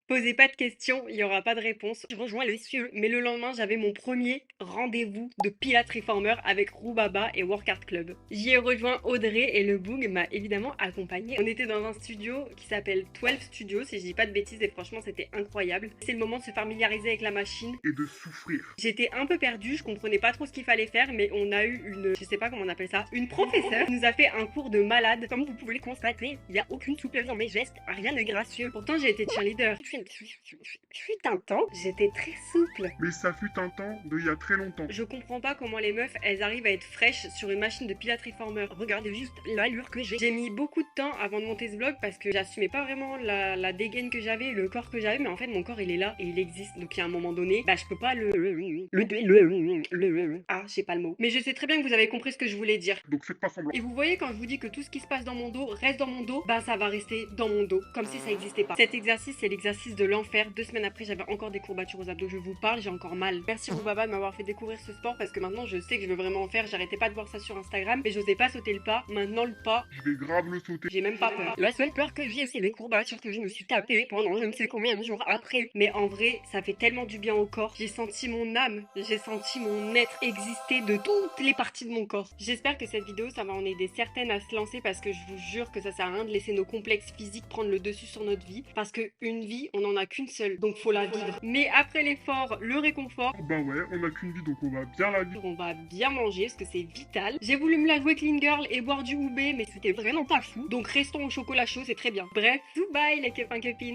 Posez pas de questions, il y aura pas de réponse. Je rejoins le cieux. Mais le lendemain, j'avais mon premier rendez-vous de Pilates Reformer avec Roubaba et Workout Club. J'y ai rejoint Audrey et le Boog m'a évidemment accompagné. On était dans un studio qui s'appelle 12 Studios, si je dis pas de bêtises, et franchement, c'était incroyable. C'est le moment de se familiariser avec la machine. Et de souffrir. J'étais un peu perdue, je comprenais pas trop ce qu'il fallait faire, mais on a eu je sais pas comment on appelle ça, une professeure qui nous a fait un cours de malade. Comme vous pouvez le constater, il y a aucune souplesse dans mes gestes, rien de gracieux. Pourtant, j'ai été cheerleader. Fut un temps, j'étais très souple. Mais ça fut un temps de il y a très longtemps. Je comprends pas comment les meufs, elles arrivent à être fraîches sur une machine de Pilates Reformer. Regardez juste l'allure que j'ai. J'ai mis beaucoup de temps avant de monter ce vlog parce que j'assumais pas vraiment la dégaine que j'avais, le corps que j'avais, mais en fait mon corps il est là et il existe. Donc il y a un moment donné, bah je peux pas ah, j'ai pas le mot. Mais je sais très bien que vous avez compris ce que je voulais dire. Donc faites pas semblant. Et vous voyez quand je vous dis que tout ce qui se passe dans mon dos reste dans mon dos, bah ça va rester dans mon dos, comme si ça existait pas. Cet exercice, c'est l'exercice de l'enfer. 2 semaines après, j'avais encore des courbatures aux abdos. Je vous parle, j'ai encore mal. Merci Roubaba de m'avoir fait découvrir ce sport parce que maintenant je sais que je veux vraiment en faire. J'arrêtais pas de voir ça sur Instagram, mais j'osais pas sauter le pas. Maintenant le pas, Je vais grave le sauter. j'ai même pas peur. La seule peur que j'ai, c'est les courbatures que je me suis tapées pendant je ne sais combien de jours après. Mais en vrai, ça fait tellement du bien au corps. J'ai senti mon âme, j'ai senti mon être exister de toutes les parties de mon corps. J'espère que cette vidéo, ça va en aider certaines à se lancer parce que je vous jure que ça sert à rien de laisser nos complexes physiques prendre le dessus sur notre vie. Parce que une vie, on en a qu'une seule, donc faut la vivre. Mais après l'effort, le réconfort, Bah ouais, on a qu'une vie donc on va bien la vivre. on va bien manger parce que c'est vital. J'ai voulu me la jouer clean girl et boire du houbé, mais c'était vraiment pas fou. Donc restons au chocolat chaud, c'est très bien. Bref, bye les copains copines.